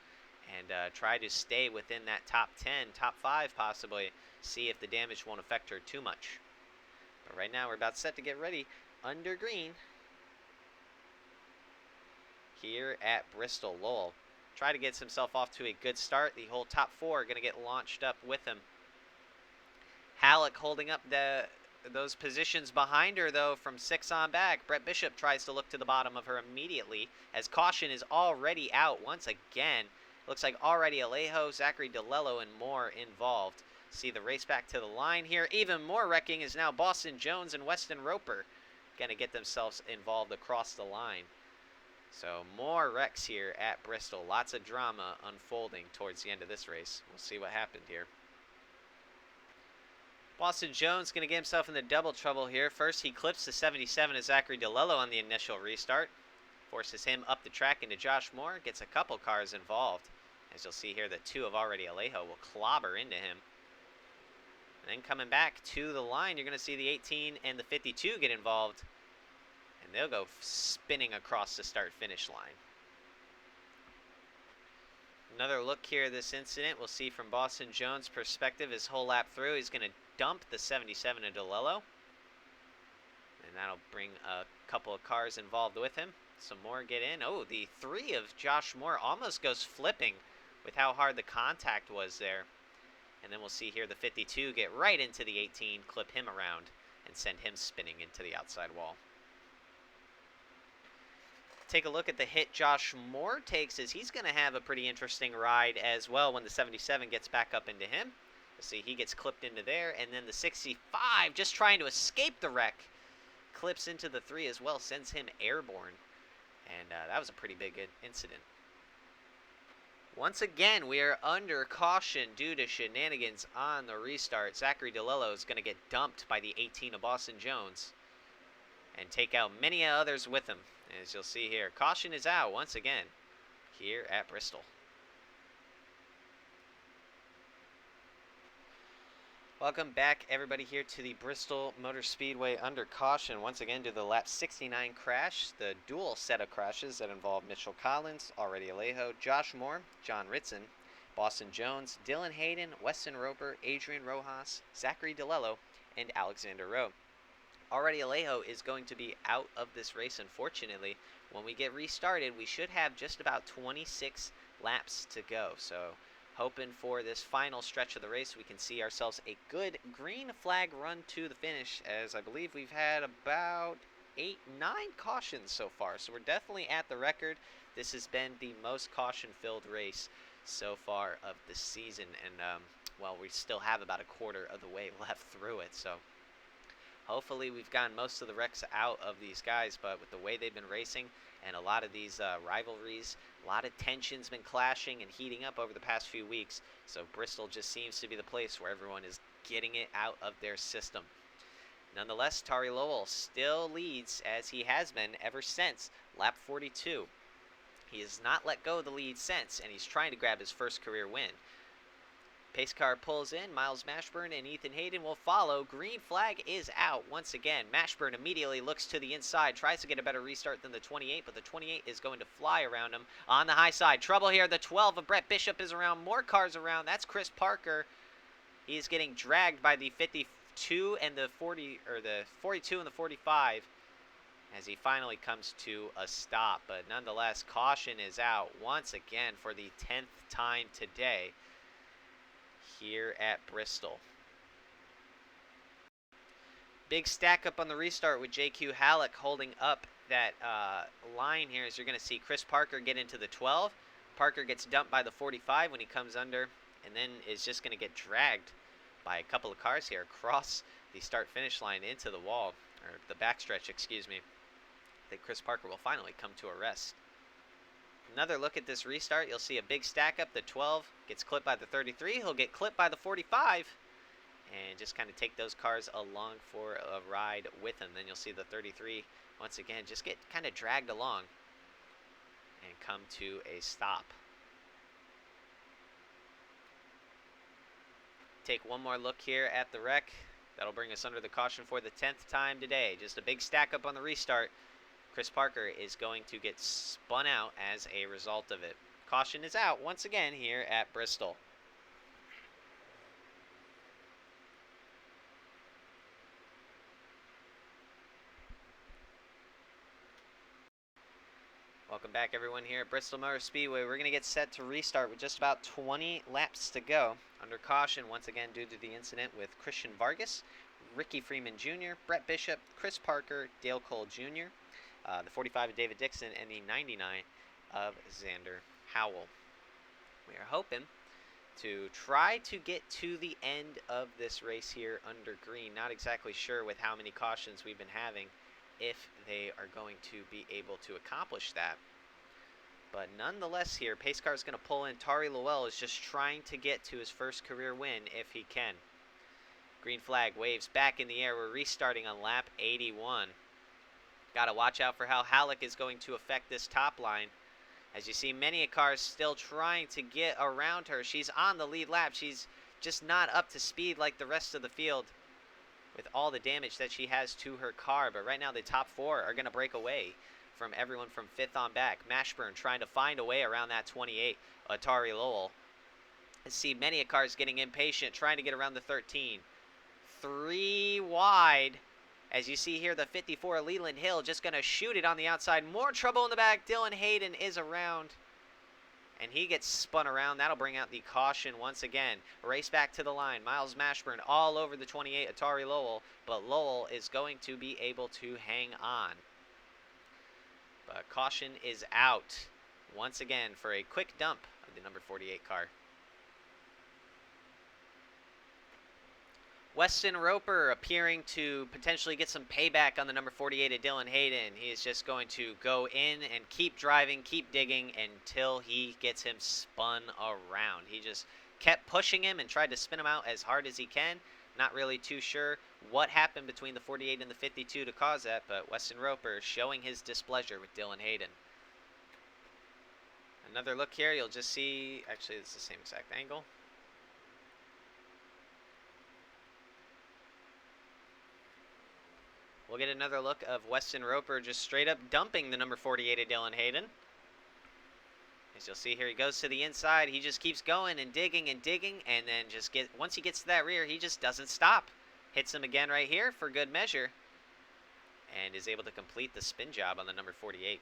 and try to stay within that top 10, top 5 possibly, see if the damage won't affect her too much. But right now we're about set to get ready under green here at Bristol. Lowell try to get himself off to a good start. The whole top 4 are going to get launched up with him. Halleck holding up those positions behind her, though, from 6 on back. Brett Bishop tries to look to the bottom of her immediately as caution is already out once again. Looks like Already Alejo, Zachary DeLello, and more involved. See the race back to the line here. Even more wrecking is now Boston Jones and Weston Roper going to get themselves involved across the line. So more wrecks here at Bristol. Lots of drama unfolding towards the end of this race. We'll see what happened here. Boston Jones going to get himself into double trouble here. First, he clips the 77 of Zachary DeLello on the initial restart. Forces him up the track into Josh Moore. Gets a couple cars involved. As you'll see here, the 2 of Already Alejo will clobber into him. And then coming back to the line, you're going to see the 18 and the 52 get involved. And they'll go spinning across the start-finish line. Another look here at this incident. We'll see from Boston Jones' perspective his whole lap through. He's going to dump the 77 of DeLello. And that'll bring a couple of cars involved with him. Some more get in. Oh, the 3 of Josh Moore almost goes flipping with how hard the contact was there. And then we'll see here the 52 get right into the 18, clip him around, and send him spinning into the outside wall. Take a look at the hit Josh Moore takes, as he's going to have a pretty interesting ride as well when the 77 gets back up into him. You'll see he gets clipped into there, and then the 65, just trying to escape the wreck, clips into the 3 as well, sends him airborne. And that was a pretty big incident. Once again, we are under caution due to shenanigans on the restart. Zachary DeLello is going to get dumped by the 18 of Boston Jones and take out many others with him. As you'll see here, caution is out once again here at Bristol. Welcome back, everybody, here to the Bristol Motor Speedway under caution. Once again, to the lap 69 crash, the dual set of crashes that involve Mitchell Collins, Already Alejo, Josh Moore, John Ritson, Boston Jones, Dylan Hayden, Weston Roper, Adrian Rojas, Zachary DeLello, and Alexander Rowe. Already Alejo is going to be out of this race, unfortunately. When we get restarted, we should have just about 26 laps to go. So hoping for this final stretch of the race, we can see ourselves a good green flag run to the finish, as I believe we've had about 8-9 cautions so far. So we're definitely at the record. This has been the most caution-filled race so far of the season. And, well, we still have about a quarter of the way left through it. So hopefully we've gotten most of the wrecks out of these guys, but with the way they've been racing and a lot of these rivalries, a lot of tensions been clashing and heating up over the past few weeks. So Bristol just seems to be the place where everyone is getting it out of their system. Nonetheless, Tari Lowell still leads, as he has been ever since lap 42. He has not let go of the lead since, and he's trying to grab his first career win. Pace car pulls in. Miles Mashburn and Ethan Hayden will follow. Green flag is out once again. Mashburn immediately looks to the inside, tries to get a better restart than the 28, but the 28 is going to fly around him on the high side. Trouble here. The 12 of Brett Bishop is around. More cars around. That's Chris Parker. He's getting dragged by the 52 and the 40, or the 42 and the 45, as he finally comes to a stop. But nonetheless, caution is out once again for the 10th time today here at Bristol. Big stack up on the restart with JQ Halleck holding up that line here. As you're going to see Chris Parker get into the 12. Parker gets dumped by the 45 when he comes under, and then is just going to get dragged by a couple of cars here across the start-finish line into the wall, or the backstretch, excuse me. I think Chris Parker will finally come to a rest. Another look at this restart, you'll see a big stack up. The 12 gets clipped by the 33. He'll get clipped by the 45 and just kind of take those cars along for a ride with him. Then you'll see the 33 once again just get kind of dragged along and come to a stop. Take one more look here at the wreck. That'll bring us under the caution for the 10th time today. Just a big stack up on the restart. Chris Parker is going to get spun out as a result of it. Caution is out once again here at Bristol. Welcome back, everyone, here at Bristol Motor Speedway. We're going to get set to restart with just about 20 laps to go. Under caution, once again, due to the incident with Christian Vargas, Ricky Freeman Jr., Brett Bishop, Chris Parker, Dale Cole Jr., the 45 of David Dixon, and the 99 of Xander Howell. We are hoping to try to get to the end of this race here under green. Not exactly sure with how many cautions we've been having if they are going to be able to accomplish that. But nonetheless here, pace car is going to pull in. Tari Lowell is just trying to get to his first career win if he can. Green flag waves back in the air. We're restarting on lap 81. Got to watch out for how Halleck is going to affect this top line. As you see, many cars still trying to get around her. She's on the lead lap. She's just not up to speed like the rest of the field with all the damage that she has to her car. But right now the top four are going to break away from everyone from 5th on back. Mashburn trying to find a way around that 28. Atari Lowell. I see many cars getting impatient, trying to get around the 13. 3 wide. As you see here, the 54 Leland Hill just going to shoot it on the outside. More trouble in the back. Dylan Hayden is around, and he gets spun around. That'll bring out the caution once again. Race back to the line. Miles Mashburn all over the 28 Atari Lowell, but Lowell is going to be able to hang on. But caution is out once again for a quick dump of the number 48 car. Weston Roper appearing to potentially get some payback on the number 48 of Dylan Hayden. He is just going to go in and keep driving, keep digging until he gets him spun around. He just kept pushing him and tried to spin him out as hard as he can. Not really too sure what happened between the 48 and the 52 to cause that, but Weston Roper showing his displeasure with Dylan Hayden. Another look here, you'll just see, actually it's the same exact angle. We'll get another look of Weston Roper just straight up dumping the number 48 of Dylan Hayden. As you'll see here, he goes to the inside. He just keeps going and digging, and then just once he gets to that rear, he just doesn't stop. Hits him again right here for good measure, and is able to complete the spin job on the number 48.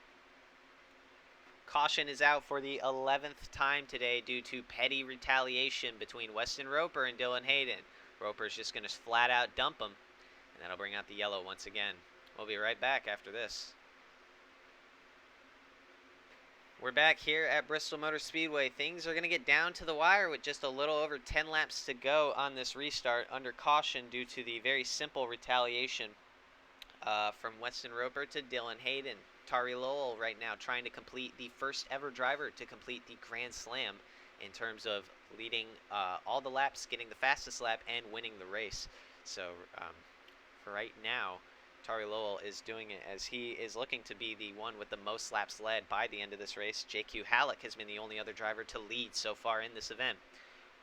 Caution is out for the 11th time today due to petty retaliation between Weston Roper and Dylan Hayden. Roper's just going to flat out dump him. And that'll bring out the yellow once again. We'll be right back after this. We're back here at Bristol Motor Speedway. Things are going to get down to the wire with just a little over 10 laps to go on this restart under caution due to the very simple retaliation from Weston Roper to Dylan Hayden. Tari Lowell right now trying to complete the first ever driver to complete the Grand Slam in terms of leading all the laps, getting the fastest lap, and winning the race. So for right now, Tari Lowell is doing it as he is looking to be the one with the most laps led by the end of this race. JQ Halleck has been the only other driver to lead so far in this event.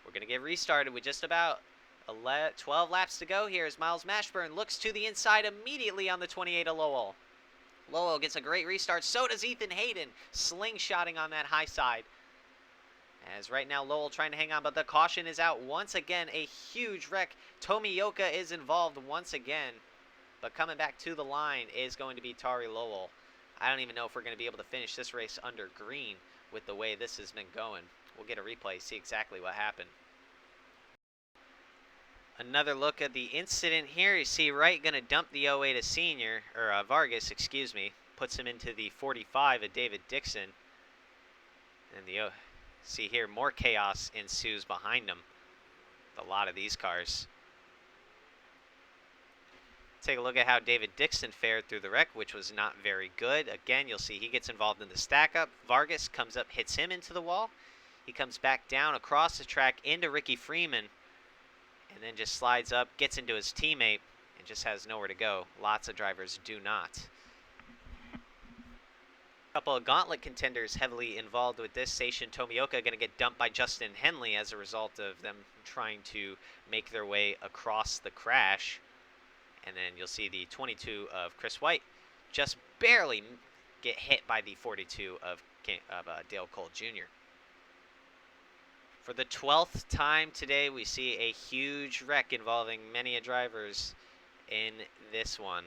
We're going to get restarted with just about 12 laps to go here as Miles Mashburn looks to the inside immediately on the 28 of Lowell. Lowell gets a great restart. So does Ethan Hayden, slingshotting on that high side. As right now Lowell trying to hang on, but the caution is out once again. A huge wreck. Tomioka is involved once again. But coming back to the line is going to be Tari Lowell. I don't even know if we're going to be able to finish this race under green with the way this has been going. We'll get a replay, see exactly what happened. Another look at the incident here. You see Wright going to dump the 08 a senior, or Vargas, excuse me. Puts him into the 45 of David Dixon. And see here, more chaos ensues behind him. A lot of these cars. Take a look at how David Dixon fared through the wreck, which was not very good. Again, you'll see he gets involved in the stack up. Vargas comes up, hits him into the wall. He comes back down across the track into Ricky Freeman, and then just slides up, gets into his teammate, and just has nowhere to go. Lots of drivers do not. A couple of gauntlet contenders heavily involved with this. Seishin Tomioka going to get dumped by Justin Henley as a result of them trying to make their way across the crash. And then you'll see the 22 of Chris White just barely get hit by the 42 of Dale Cole Jr. For the 12th time today, we see a huge wreck involving many drivers in this one.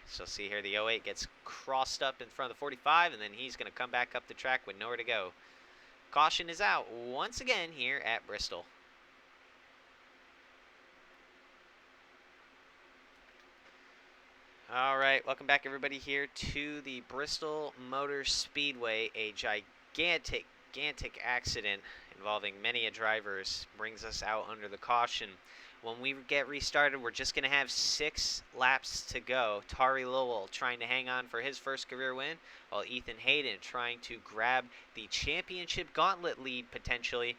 So see here, the 08 gets crossed up in front of the 45, and then he's going to come back up the track with nowhere to go. Caution is out once again here at Bristol. All right, welcome back everybody here to the Bristol Motor Speedway. A gigantic accident involving many drivers brings us out under the caution. When we get restarted, we're just going to have 6 laps to go. Tari Lowell trying to hang on for his first career win, while Ethan Hayden trying to grab the Championship Gauntlet lead potentially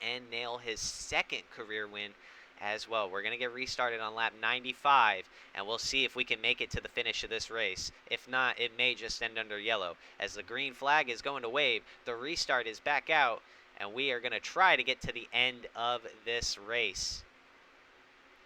and nail his second career win as well. We're going to get restarted on lap 95, and we'll see if we can make it to the finish of this race. If not, it may just end under yellow. As the green flag is going to wave, the restart is back out, and we are going to try to get to the end of this race.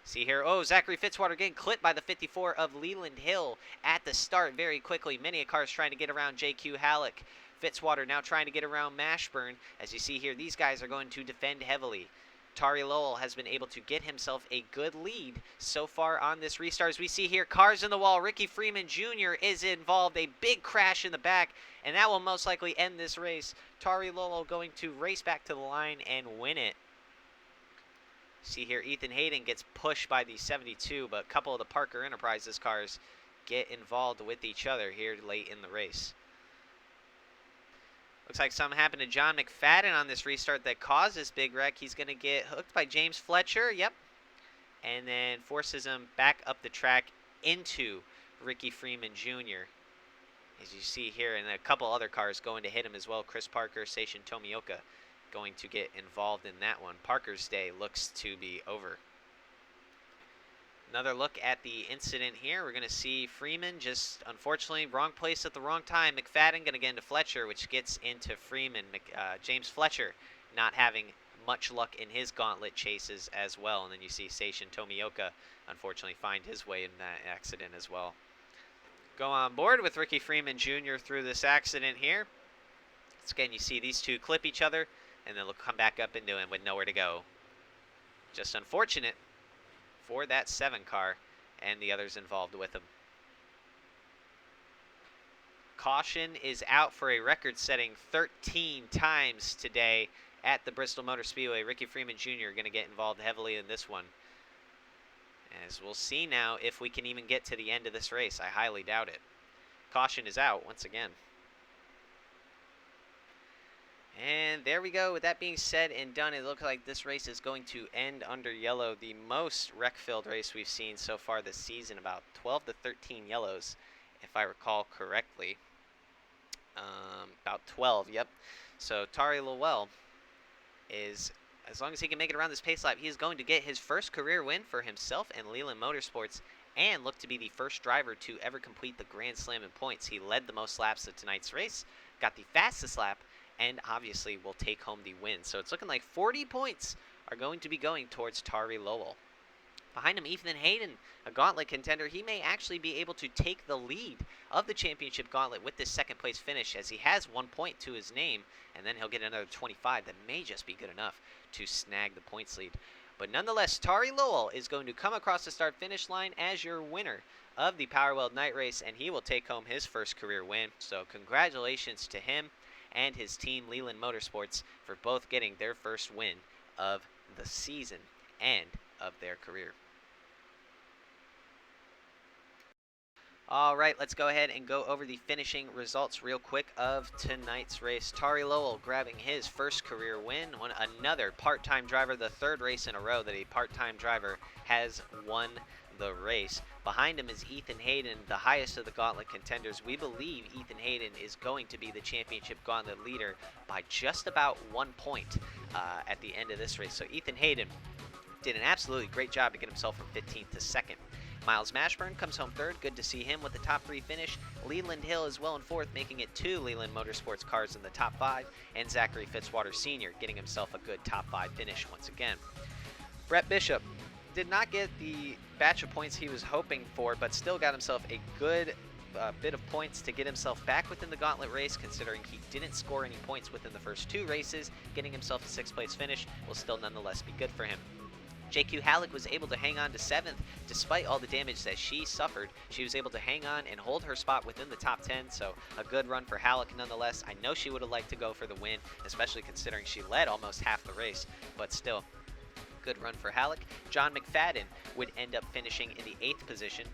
See here, Zachary Fitzwater getting clipped by the 54 of Leland Hill at the start very quickly. Many cars trying to get around JQ Halleck. Fitzwater now trying to get around Mashburn. As you see here, these guys are going to defend heavily. Tari Lowell has been able to get himself a good lead so far on this restart. As we see here, cars in the wall. Ricky Freeman Jr. is involved. A big crash in the back, and that will most likely end this race. Tari Lowell going to race back to the line and win it. See here, Ethan Hayden gets pushed by the 72, but a couple of the Parker Enterprises cars get involved with each other here late in the race. Looks like something happened to John McFadden on this restart that caused this big wreck. He's going to get hooked by James Fletcher, yep, and then forces him back up the track into Ricky Freeman Jr. As you see here, and a couple other cars going to hit him as well. Chris Parker, Seishin Tomioka going to get involved in that one. Parker's day looks to be over. Another look at the incident here. We're going to see Freeman just, unfortunately, wrong place at the wrong time. McFadden going to get into Fletcher, which gets into Freeman. James Fletcher not having much luck in his gauntlet chases as well. And then you see Seishin Tomioka, unfortunately, find his way in that accident as well. Go on board with Ricky Freeman Jr. through this accident here. Once again, you see these two clip each other, and then they'll come back up into him with nowhere to go. Just unfortunate for that 7 car and the others involved with him. Caution is out for a record-setting 13 times today at the Bristol Motor Speedway. Ricky Freeman Jr. going to get involved heavily in this one. As we'll see now if we can even get to the end of this race. I highly doubt it. Caution is out once again. And there we go. With that being said and done, it looks like this race is going to end under yellow. The most wreck-filled race we've seen so far this season, about 12 to 13 yellows, if I recall correctly. About 12, yep. So Tari Lowell is, as long as he can make it around this pace lap, he is going to get his first career win for himself and Leland Motorsports and look to be the first driver to ever complete the Grand Slam in points. He led the most laps of tonight's race, got the fastest lap, and obviously will take home the win. So it's looking like 40 points are going to be going towards Tari Lowell. Behind him, Ethan Hayden, a gauntlet contender. He may actually be able to take the lead of the Championship Gauntlet with this second place finish, as he has 1 point to his name, and then he'll get another 25. That may just be good enough to snag the points lead. But nonetheless, Tari Lowell is going to come across the start-finish line as your winner of the PowerWeld Night Race, and he will take home his first career win. So congratulations to him and his team, Leland Motorsports, for both getting their first win of the season. And of their career. All right, let's go ahead and go over the finishing results real quick of tonight's race. Tari Lowell grabbing his first career win. Another part-time driver, the third race in a row that a part-time driver has won the race. Behind him is Ethan Hayden, the highest of the Gauntlet contenders. We believe Ethan Hayden is going to be the Championship Gauntlet leader by just about 1 point at the end of this race. So Ethan Hayden did an absolutely great job to get himself from 15th to 2nd. Miles Mashburn comes home 3rd. Good to see him with the top 3 finish. Leland Hill is well in 4th, making it 2 Leland Motorsports cars in the top 5. And Zachary Fitzwater Sr. getting himself a good top 5 finish once again. Brett Bishop did not get the batch of points he was hoping for, but still got himself a good bit of points to get himself back within the Gauntlet race, considering he didn't score any points within the first 2 races. Getting himself a 6th place finish will still nonetheless be good for him. JQ Halleck was able to hang on to 7th despite all the damage that she suffered. She was able to hang on and hold her spot within the top 10, so a good run for Halleck nonetheless. I know she would have liked to go for the win, especially considering she led almost half the race, but still, good run for Halleck. John McFadden would end up finishing in the 8th position.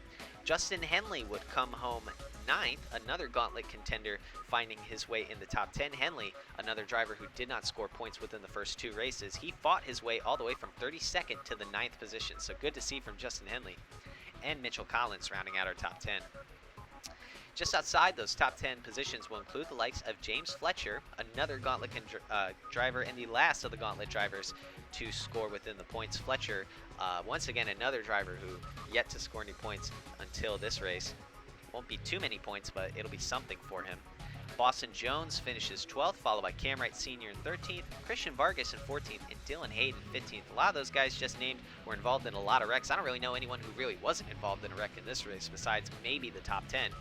Justin Henley would come home 9th, another Gauntlet contender finding his way in the top 10. Henley, another driver who did not score points within the first 2 races. He fought his way all the way from 32nd to the 9th position, so good to see from Justin Henley. And Mitchell Collins rounding out our top 10. Just outside those top 10 positions will include the likes of James Fletcher, another Gauntlet driver and the last of the Gauntlet drivers to score within the points. Fletcher, once again, another driver who yet to score any points until this race. Won't be too many points, but it'll be something for him. Boston Jones finishes 12th, followed by Cam Wright Sr. in 13th, Christian Vargas in 14th, and Dylan Hayden 15th. A lot of those guys just named were involved in a lot of wrecks. I don't really know anyone who really wasn't involved in a wreck in this race besides maybe the top 10.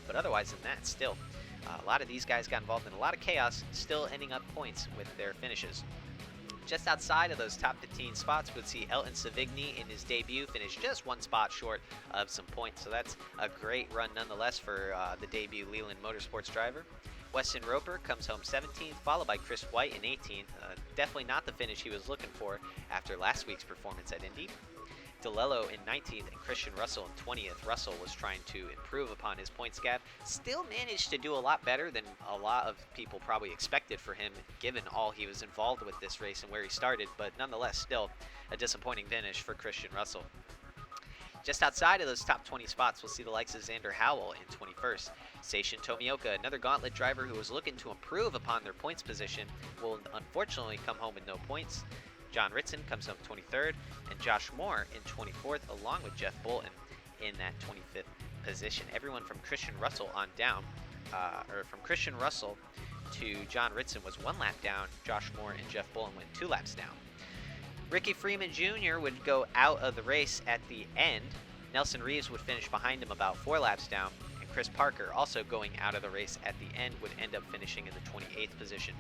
But otherwise than that, still, a lot of these guys got involved in a lot of chaos, still ending up points with their finishes. Just outside of those top 15 spots, we'd see Elton Savigny in his debut finish just 1 spot short of some points. So that's a great run nonetheless for the debut Leland Motorsports driver. Weston Roper comes home 17th, followed by Chris White in 18th. Definitely not the finish he was looking for after last week's performance at Indy. DeLello in 19th and Christian Russell in 20th. Russell was trying to improve upon his points gap. Still managed to do a lot better than a lot of people probably expected for him, given all he was involved with this race and where he started, but nonetheless still a disappointing finish for Christian Russell. Just outside of those top 20 spots, we'll see the likes of Xander Howell in 21st. Seishin Tomioka, another Gauntlet driver who was looking to improve upon their points position, will unfortunately come home with no points. John Ritson comes home 23rd, and Josh Moore in 24th, along with Jeff Bolton in that 25th position. Everyone from Christian Russell on down, or from Christian Russell to John Ritson was 1 lap down. Josh Moore and Jeff Bolton went 2 laps down. Ricky Freeman Jr. would go out of the race at the end. Nelson Reeves would finish behind him about 4 laps down, and Chris Parker, also going out of the race at the end, would end up finishing in the 28th position.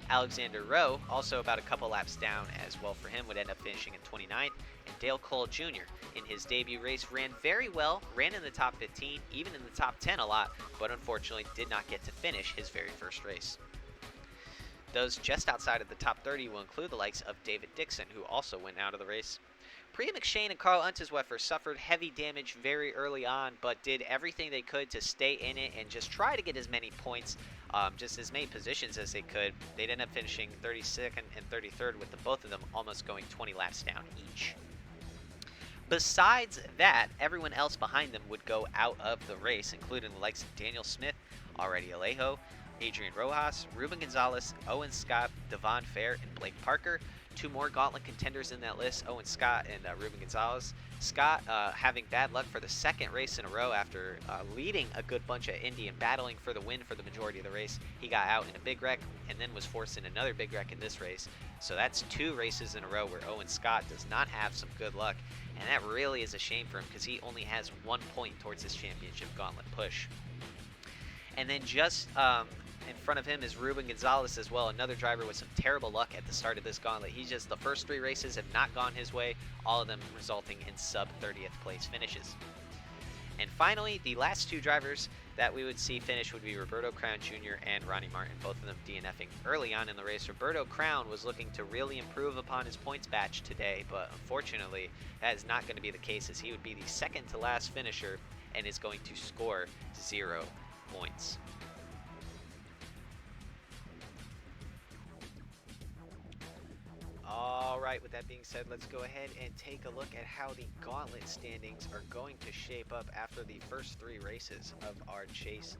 Alexander Rowe, also about a couple laps down as well for him, would end up finishing in 29th. And Dale Cole Jr. in his debut race ran very well, ran in the top 15, even in the top 10 a lot, but unfortunately did not get to finish his very first race. Those just outside of the top 30 will include the likes of David Dixon, who also went out of the race. Priya McShane and Carl Untersweffer suffered heavy damage very early on, but did everything they could to stay in it and just try to get as many points, just as many positions as they could. They'd end up finishing 32nd and 33rd, with the both of them almost going 20 laps down each. Besides that, everyone else behind them would go out of the race, including the likes of Daniel Smith, Already Alejo, Adrian Rojas, Ruben Gonzalez, Owen Scott, Devon Fair, and Blake Parker. 2 more Gauntlet contenders in that list, Owen Scott and Ruben Gonzalez. Scott having bad luck for the 2nd race in a row after leading a good bunch at Indy and battling for the win for the majority of the race. He got out in a big wreck and then was forced in another big wreck in this race. So that's 2 races in a row where Owen Scott does not have some good luck, and that really is a shame for him because he only has 1 point towards his Championship Gauntlet push. And then just in front of him is Ruben Gonzalez as well, another driver with some terrible luck at the start of this gauntlet. The first 3 races have not gone his way, all of them resulting in sub 30th place finishes. And finally, the last 2 drivers that we would see finish would be Roberto Crown Jr. and Ronnie Martin, both of them DNFing early on in the race. Roberto Crown was looking to really improve upon his points batch today, but unfortunately that is not going to be the case, as he would be the second to last finisher and is going to score 0 points. Alright, with that being said, let's go ahead and take a look at how the Gauntlet standings are going to shape up after the first 3 races of our chase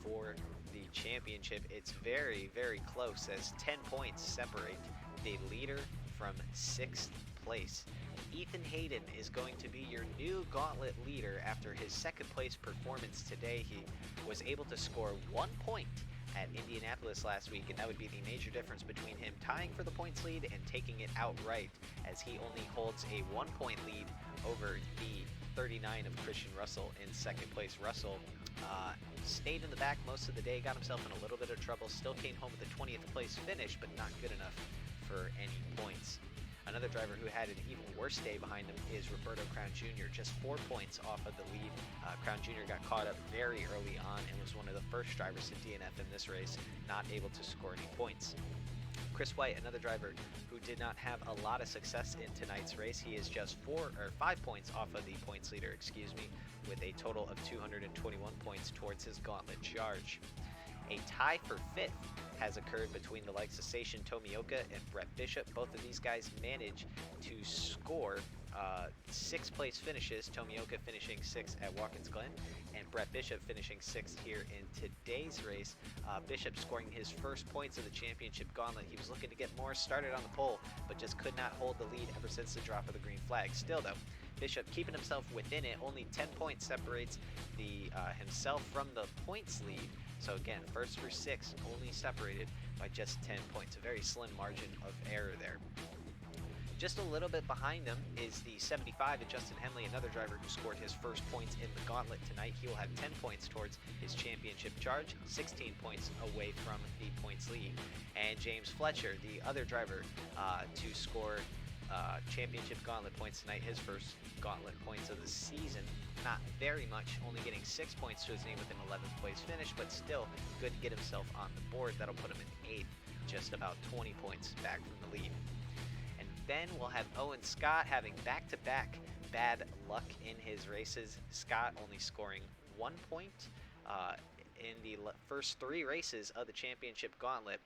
for the championship. It's very, very close, as 10 points separate the leader from 6th place. Ethan Hayden is going to be your new Gauntlet leader after his 2nd place performance today. He was able to score 1 point at Indianapolis last week, and that would be the major difference between him tying for the points lead and taking it outright, as he only holds a 1-point lead over the 39 of Christian Russell in 2nd place. Russell stayed in the back most of the day, got himself in a little bit of trouble, still came home with a 20th place finish, but not good enough for any points. Another driver who had an even worse day behind him is Roberto Crown Jr., just 4 points off of the lead. Crown Jr. got caught up very early on and was one of the first drivers to DNF in this race, not able to score any points. Chris White, another driver who did not have a lot of success in tonight's race. He is just 5 points off of the points leader, with a total of 221 points towards his Gauntlet charge. A tie for 5th has occurred between the likes of Seishin Tomioka and Brett Bishop. Both of these guys managed to score 6th place finishes, Tomioka finishing 6th at Watkins Glen, and Brett Bishop finishing 6th here in today's race. Bishop scoring his first points of the Championship Gauntlet. He was looking to get more started on the pole, but just could not hold the lead ever since the drop of the green flag. Still though, Bishop keeping himself within it. Only 10 points separates himself from the points lead. So again, 1st through 6th only separated by just 10 points. A very slim margin of error there. Just a little bit behind them is the 75 of Justin Henley, another driver who scored his first points in the Gauntlet tonight. He will have 10 points towards his championship charge, 16 points away from the points lead. And James Fletcher, the other driver to score championship Gauntlet points tonight, his first Gauntlet points of the season. Not very much, only getting 6 points to his name with an 11th place finish, but still good to get himself on the board. That'll put him in 8th, just about 20 points back from the lead. And then we'll have Owen Scott having back-to-back bad luck in his races. Scott only scoring 1 point in the first 3 races of the Championship Gauntlet,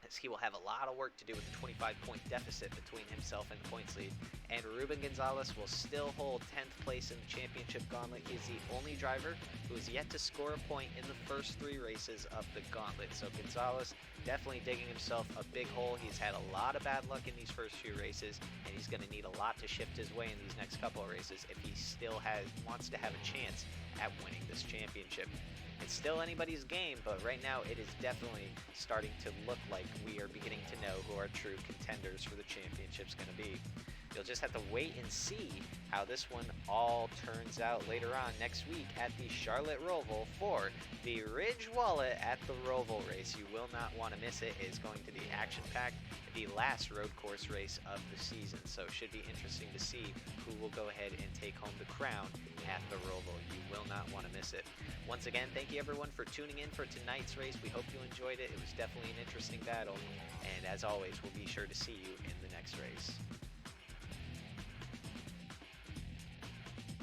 as he will have a lot of work to do with the 25-point deficit between himself and the points lead. And Ruben Gonzalez will still hold 10th place in the Championship Gauntlet. He is the only driver who has yet to score a point in the first 3 races of the Gauntlet. So Gonzalez definitely digging himself a big hole. He's had a lot of bad luck in these first few races, and he's going to need a lot to shift his way in these next couple of races if he still wants to have a chance at winning this championship. It's still anybody's game, but right now it is definitely starting to look like we are beginning to know who our true contenders for the championship's going to be. You'll just have to wait and see how this one all turns out later on next week at the Charlotte Roval for the Ridge Wallet at the Roval race. You will not want to miss it. It is going to be action-packed, the last road course race of the season, so it should be interesting to see who will go ahead and take home the crown at the Roval. You will not want to miss it. Once again, thank you everyone for tuning in for tonight's race. We hope you enjoyed it. It was definitely an interesting battle, and as always, we'll be sure to see you in the next race.